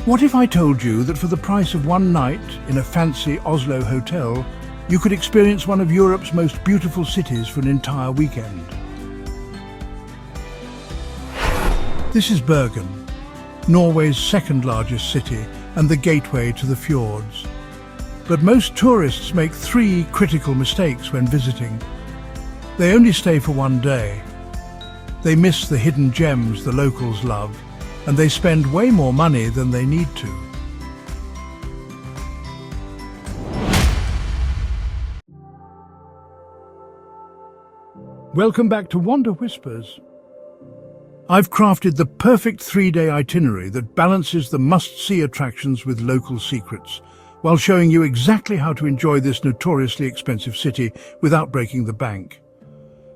What if I told you that for the price of one night in a fancy Oslo hotel, you could experience one of Europe's most beautiful cities for an entire weekend? This is Bergen, Norway's second largest city and the gateway to the fjords. But most tourists make three critical mistakes when visiting. They only stay for one day. They miss the hidden gems the locals love, and they spend way more money than they need to. Welcome back to Wander Whispers. I've crafted the perfect 3-day itinerary that balances the must-see attractions with local secrets, while showing you exactly how to enjoy this notoriously expensive city without breaking the bank.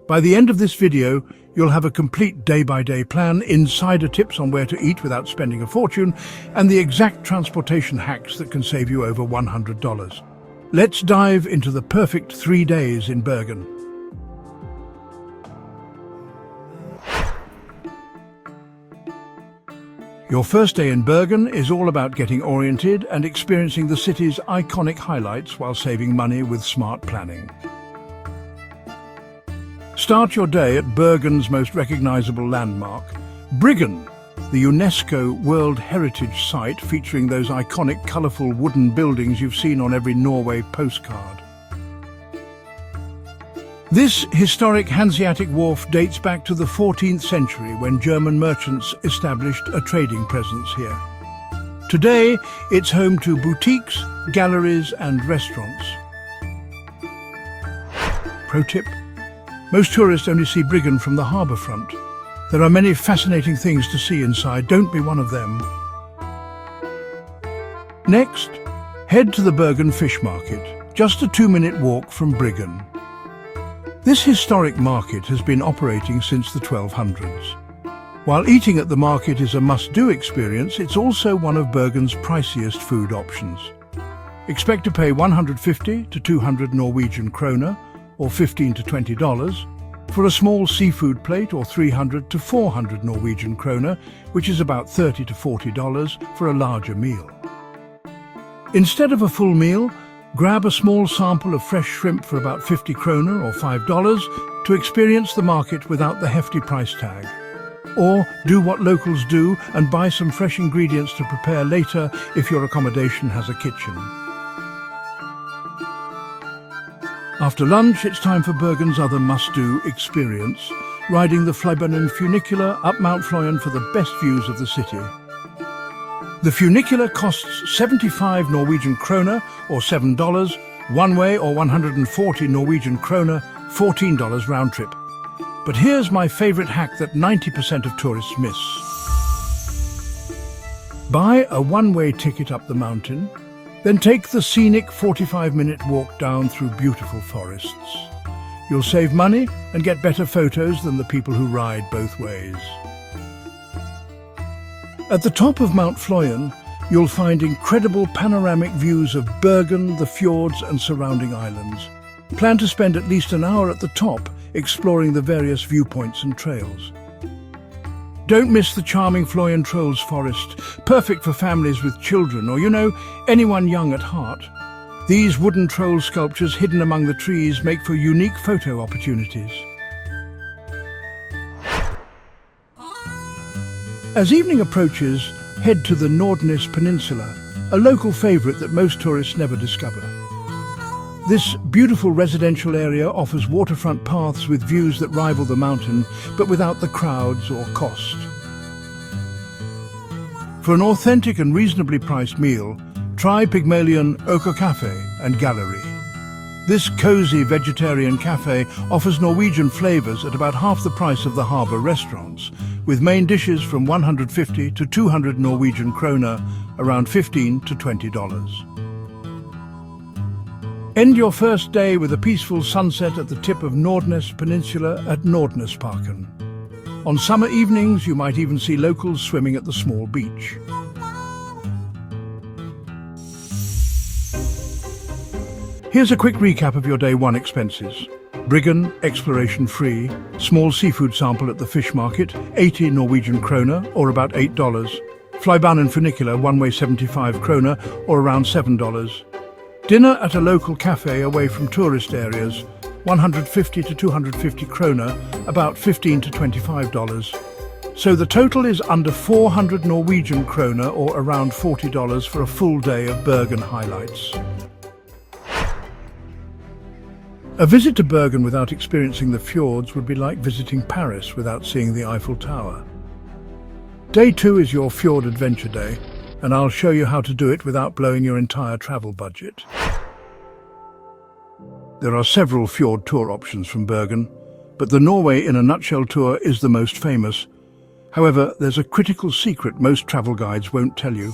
By the end of this video, you'll have a complete day-by-day plan, insider tips on where to eat without spending a fortune, and the exact transportation hacks that can save you over $100. Let's dive into the perfect 3 days in Bergen. Your first day in Bergen is all about getting oriented and experiencing the city's iconic highlights while saving money with smart planning. Start your day at Bergen's most recognizable landmark, Bryggen, the UNESCO World Heritage Site featuring those iconic colorful wooden buildings you've seen on every Norway postcard. This historic Hanseatic wharf dates back to the 14th century when German merchants established a trading presence here. Today, it's home to boutiques, galleries and restaurants. Pro tip: most tourists only see Bryggen from the harbour front. There are many fascinating things to see inside, don't be one of them. Next, head to the Bergen Fish Market, just a 2-minute walk from Bryggen. This historic market has been operating since the 1200s. While eating at the market is a must-do experience, it's also one of Bergen's priciest food options. Expect to pay 150 to 200 Norwegian kroner, or $15 to $20, for a small seafood plate, or 300 to 400 Norwegian kroner, which is about $30 to $40 for a larger meal. Instead of a full meal, grab a small sample of fresh shrimp for about 50 kroner or $5 to experience the market without the hefty price tag. Or do what locals do and buy some fresh ingredients to prepare later if your accommodation has a kitchen. After lunch, it's time for Bergen's other must-do experience, riding the Fjorden funicular up Mount Floyen for the best views of the city. The funicular costs 75 Norwegian kroner, or $7, one way, or 140 Norwegian kroner, $14 round trip. But here's my favorite hack that 90% of tourists miss. Buy a one-way ticket up the mountain, then take the scenic 45-minute walk down through beautiful forests. You'll save money and get better photos than the people who ride both ways. At the top of Mount Floyen, you'll find incredible panoramic views of Bergen, the fjords and surrounding islands. Plan to spend at least an hour at the top exploring the various viewpoints and trails. Don't miss the charming Floyen Trolls Forest, perfect for families with children or, anyone young at heart. These wooden troll sculptures hidden among the trees make for unique photo opportunities. As evening approaches, head to the Nordic Peninsula, a local favourite that most tourists never discover. This beautiful residential area offers waterfront paths with views that rival the mountain, but without the crowds or cost. For an authentic and reasonably priced meal, try Pygmalion Oka Cafe and Gallery. This cosy vegetarian cafe offers Norwegian flavours at about half the price of the harbour restaurants, with main dishes from 150 to 200 Norwegian kroner, around $15 to $20. End your first day with a peaceful sunset at the tip of Nordic Peninsula at Nordnesparken. On summer evenings, you might even see locals swimming at the small beach. Here's a quick recap of your Day 1 expenses. Bryggen, exploration free. Small seafood sample at the fish market, 80 Norwegian kroner, or about $8. Flybanen funicular, one-way 75 kroner, or around $7. Dinner at a local cafe away from tourist areas, 150 to 250 kroner, about $15 to $25. So the total is under 400 Norwegian kroner, or around $40 for a full day of Bergen highlights. A visit to Bergen without experiencing the fjords would be like visiting Paris without seeing the Eiffel Tower. Day 2 is your fjord adventure day, and I'll show you how to do it without blowing your entire travel budget. There are several fjord tour options from Bergen, but the Norway in a Nutshell tour is the most famous. However, there's a critical secret most travel guides won't tell you.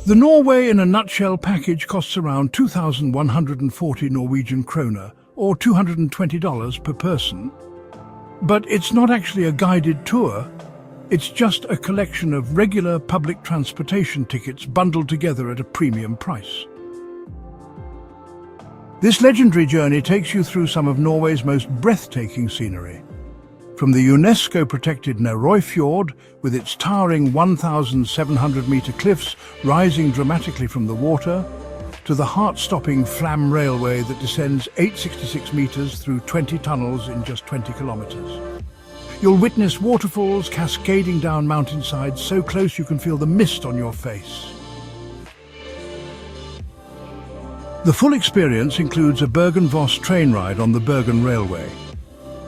The Norway in a Nutshell package costs around 2,140 Norwegian kroner, or $220 per person. But it's not actually a guided tour. It's just a collection of regular public transportation tickets bundled together at a premium price. This legendary journey takes you through some of Norway's most breathtaking scenery. From the UNESCO-protected Norway Fjord, with its towering 1,700-metre cliffs rising dramatically from the water, to the heart-stopping Flam railway that descends 866 metres through 20 tunnels in just 20 kilometres. You'll witness waterfalls cascading down mountainsides so close you can feel the mist on your face. The full experience includes a Bergen-Voss train ride on the Bergen Railway,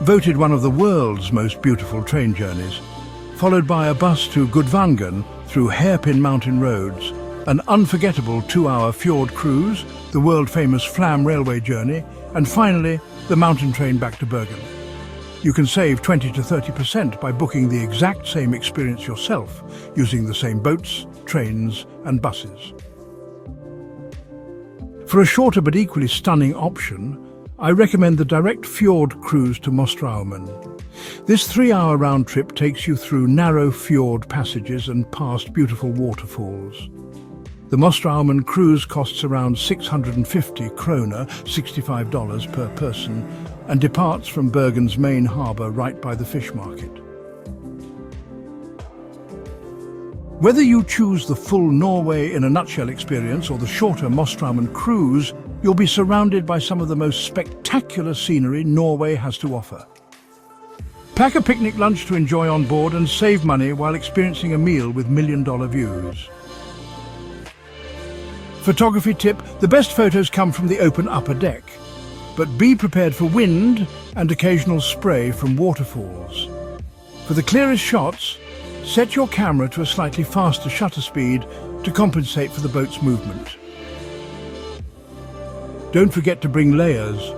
voted one of the world's most beautiful train journeys, followed by a bus to Gudvangen through hairpin mountain roads, an unforgettable 2-hour fjord cruise, the world-famous Flam railway journey, and finally, the mountain train back to Bergen. You can save 20 to 30% by booking the exact same experience yourself, using the same boats, trains, and buses. For a shorter but equally stunning option, I recommend the direct fjord cruise to Mostraumen. This 3-hour round trip takes you through narrow fjord passages and past beautiful waterfalls. The Mostraumen cruise costs around 650 kroner, $65 per person, and departs from Bergen's main harbour right by the fish market. Whether you choose the full Norway in a Nutshell experience or the shorter Mostraumen cruise, you'll be surrounded by some of the most spectacular scenery Norway has to offer. Pack a picnic lunch to enjoy on board and save money while experiencing a meal with million-dollar views. Photography tip: the best photos come from the open upper deck, but be prepared for wind and occasional spray from waterfalls. For the clearest shots, set your camera to a slightly faster shutter speed to compensate for the boat's movement. Don't forget to bring layers.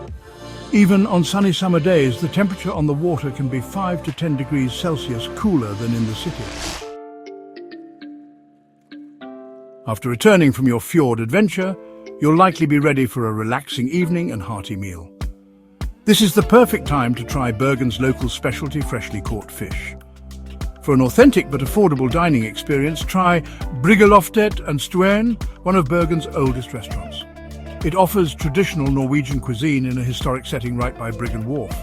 Even on sunny summer days, the temperature on the water can be 5 to 10 degrees Celsius cooler than in the city. After returning from your fjord adventure, you'll likely be ready for a relaxing evening and hearty meal. This is the perfect time to try Bergen's local specialty freshly caught fish. For an authentic but affordable dining experience, try Bryggen and Stuen, one of Bergen's oldest restaurants. It offers traditional Norwegian cuisine in a historic setting right by Bryggen Wharf.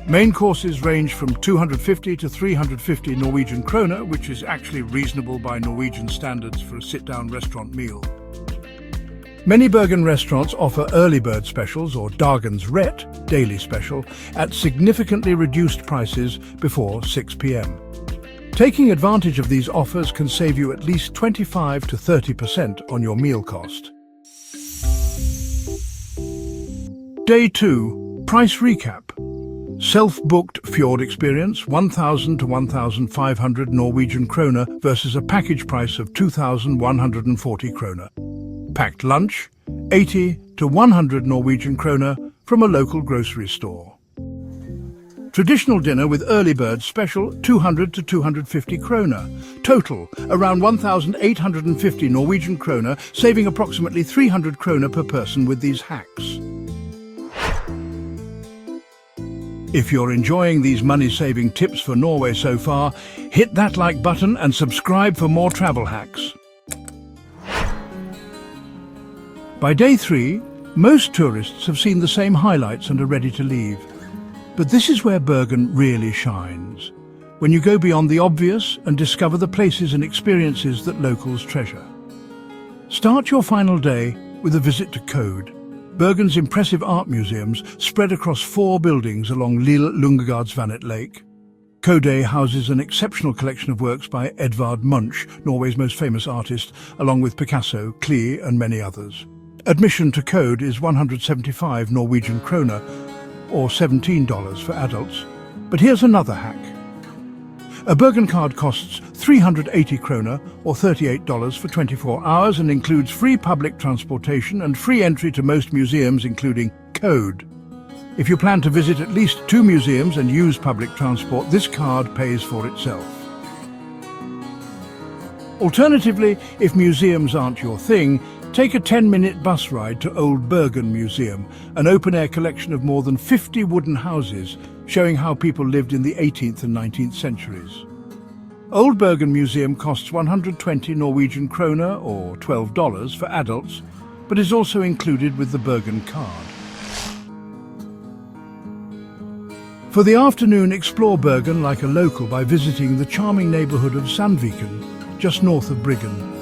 Main courses range from 250 to 350 Norwegian kroner, which is actually reasonable by Norwegian standards for a sit-down restaurant meal. Many Bergen restaurants offer early bird specials, or dagens rett, daily special, at significantly reduced prices before 6 p.m. Taking advantage of these offers can save you at least 25 to 30% on your meal cost. Day 2. Price recap. Self-booked fjord experience, 1,000 to 1,500 Norwegian kroner versus a package price of 2,140 kroner. Packed lunch, 80 to 100 Norwegian kroner from a local grocery store. Traditional dinner with early bird special, 200 to 250 kroner. Total, around 1,850 Norwegian kroner, saving approximately 300 kroner per person with these hacks. If you're enjoying these money-saving tips for Norway so far, hit that like button and subscribe for more travel hacks. By day 3, most tourists have seen the same highlights and are ready to leave. But this is where Bergen really shines. when you go beyond the obvious and discover the places and experiences that locals treasure. Start your final day with a visit to Code, Bergen's impressive art museums spread across 4 buildings along Lille Lungegardsvannet Lake. Code houses an exceptional collection of works by Edvard Munch, Norway's most famous artist, along with Picasso, Klee and many others. Admission to Code is 175 Norwegian kroner, or $17 for adults. But here's another hack. A Bergen card costs 380 kroner, or $38 for 24 hours, and includes free public transportation and free entry to most museums, including Code. If you plan to visit at least 2 museums and use public transport, this card pays for itself. Alternatively, if museums aren't your thing, take a 10-minute bus ride to Old Bergen Museum, an open-air collection of more than 50 wooden houses showing how people lived in the 18th and 19th centuries. Old Bergen Museum costs 120 Norwegian kroner, or $12 for adults, but is also included with the Bergen card. For the afternoon, explore Bergen like a local by visiting the charming neighbourhood of Sandviken, just north of Bryggen.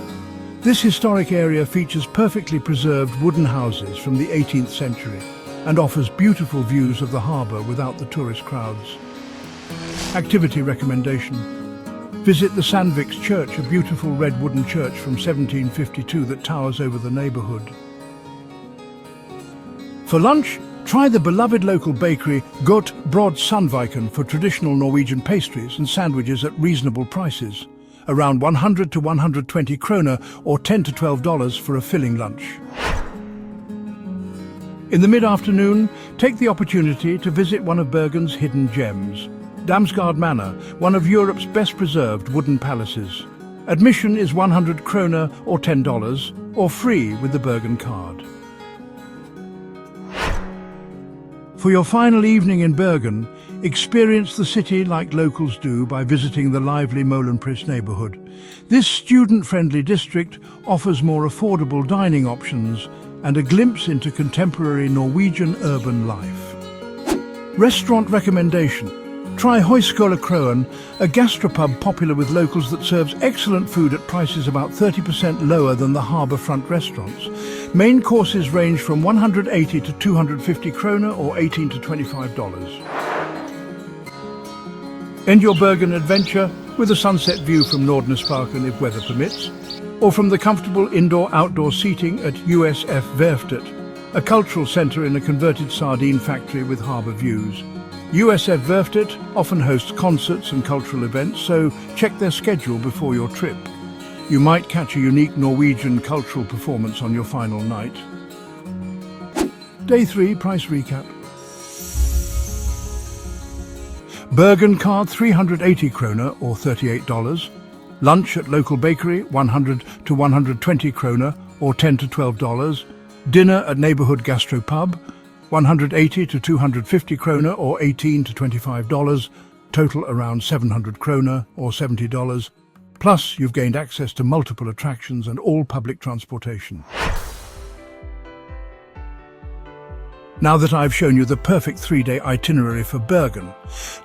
This historic area features perfectly preserved wooden houses from the 18th century and offers beautiful views of the harbour without the tourist crowds. Activity recommendation. Visit the Sandviks Church, a beautiful red wooden church from 1752 that towers over the neighbourhood. For lunch, try the beloved local bakery Godt Brød Sandviken for traditional Norwegian pastries and sandwiches at reasonable prices, around 100 to 120 kroner, or $10 to $12 for a filling lunch. In the mid-afternoon, take the opportunity to visit one of Bergen's hidden gems, Damsgaard Manor, one of Europe's best preserved wooden palaces. Admission is 100 kroner, or $10, or free with the Bergen card. For your final evening in Bergen, experience the city like locals do by visiting the lively Molenpris neighbourhood. This student-friendly district offers more affordable dining options and a glimpse into contemporary Norwegian urban life. Restaurant recommendation. Try Høyskole Kroen, a gastropub popular with locals that serves excellent food at prices about 30% lower than the harbourfront restaurants. Main courses range from 180 to 250 kroner, or $18 to $25. End your Bergen adventure with a sunset view from Nordnesparken if weather permits, or from the comfortable indoor-outdoor seating at USF Verftet, a cultural centre in a converted sardine factory with harbour views. USF Verftet often hosts concerts and cultural events, so check their schedule before your trip. You might catch a unique Norwegian cultural performance on your final night. Day 3 price recap. Bergen card 380 kroner, or $38. Lunch at local bakery 100 to 120 kroner, or $10 to $12. Dinner at neighbourhood gastropub 180 to 250 kroner, or $18 to $25. Total around 700 kroner, or $70. Plus, you've gained access to multiple attractions and all public transportation. Now that I've shown you the perfect 3-day itinerary for Bergen,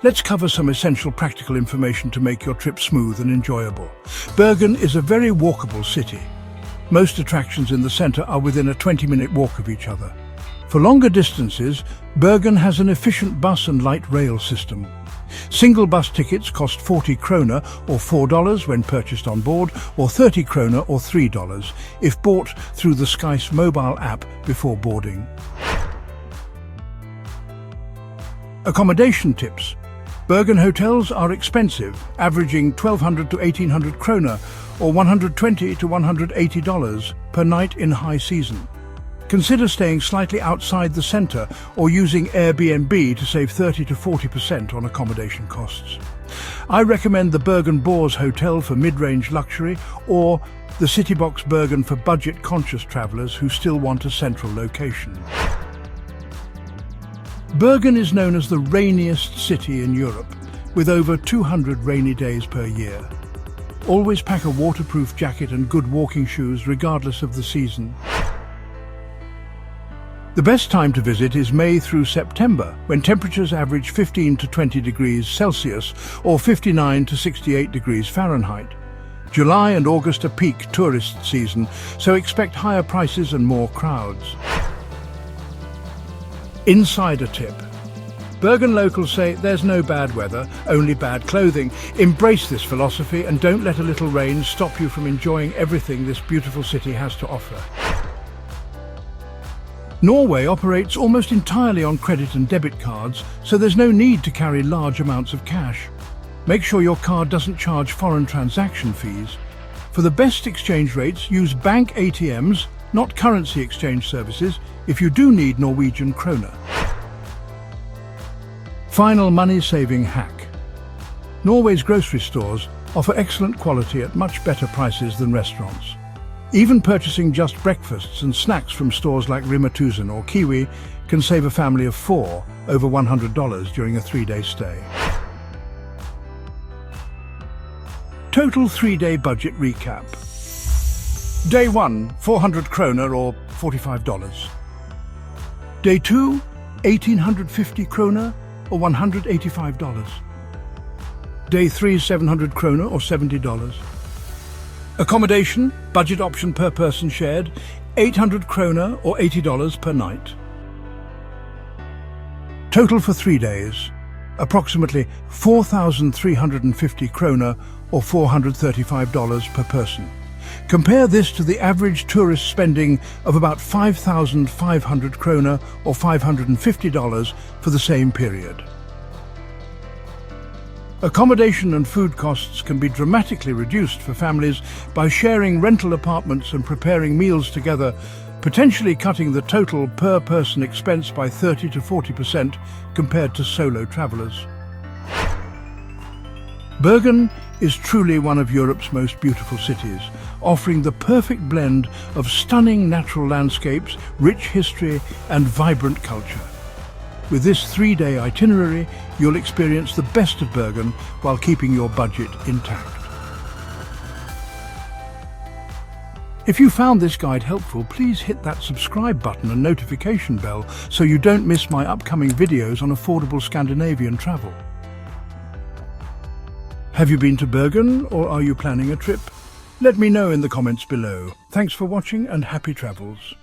let's cover some essential practical information to make your trip smooth and enjoyable. Bergen is a very walkable city. Most attractions in the centre are within a 20-minute walk of each other. For longer distances, Bergen has an efficient bus and light rail system. Single bus tickets cost 40 kroner, or $4 when purchased on board, or 30 kroner, or $3 if bought through the Sky's mobile app before boarding. Accommodation tips. Bergen hotels are expensive, averaging 1,200 to 1,800 kroner, or $120 to $180 per night in high season. Consider staying slightly outside the centre or using Airbnb to save 30 to 40% on accommodation costs. I recommend the Bergen Bors Hotel for mid-range luxury, or the Citybox Bergen for budget-conscious travellers who still want a central location. Bergen is known as the rainiest city in Europe, with over 200 rainy days per year. Always pack a waterproof jacket and good walking shoes regardless of the season. The best time to visit is May through September, when temperatures average 15 to 20 degrees Celsius or 59 to 68 degrees Fahrenheit. July and August are peak tourist season, so expect higher prices and more crowds. Insider tip. Bergen locals say there's no bad weather, only bad clothing. Embrace this philosophy and don't let a little rain stop you from enjoying everything this beautiful city has to offer. Norway operates almost entirely on credit and debit cards, so there's no need to carry large amounts of cash. Make sure your card doesn't charge foreign transaction fees. For the best exchange rates, use bank ATMs, not currency exchange services, if you do need Norwegian kroner. Final money-saving hack. Norway's grocery stores offer excellent quality at much better prices than restaurants. Even purchasing just breakfasts and snacks from stores like Rema 1000 or Kiwi can save a family of 4 over $100 during a 3-day stay. Total 3-day budget recap. Day 1, 400 kroner or $45. Day 2, 1,850 kroner or $185. Day 3, 700 kroner or $70. Accommodation, budget option per person shared, 800 kroner or $80 per night. Total for 3 days, approximately 4,350 kroner or $435 per person. Compare this to the average tourist spending of about 5,500 kroner or $550 for the same period. Accommodation and food costs can be dramatically reduced for families by sharing rental apartments and preparing meals together, potentially cutting the total per person expense by 30 to 40% compared to solo travelers. Bergen is truly one of Europe's most beautiful cities, offering the perfect blend of stunning natural landscapes, rich history, and vibrant culture. With this 3-day itinerary, you'll experience the best of Bergen while keeping your budget intact. If you found this guide helpful, please hit that subscribe button and notification bell so you don't miss my upcoming videos on affordable Scandinavian travel. Have you been to Bergen, or are you planning a trip? Let me know in the comments below. Thanks for watching and happy travels.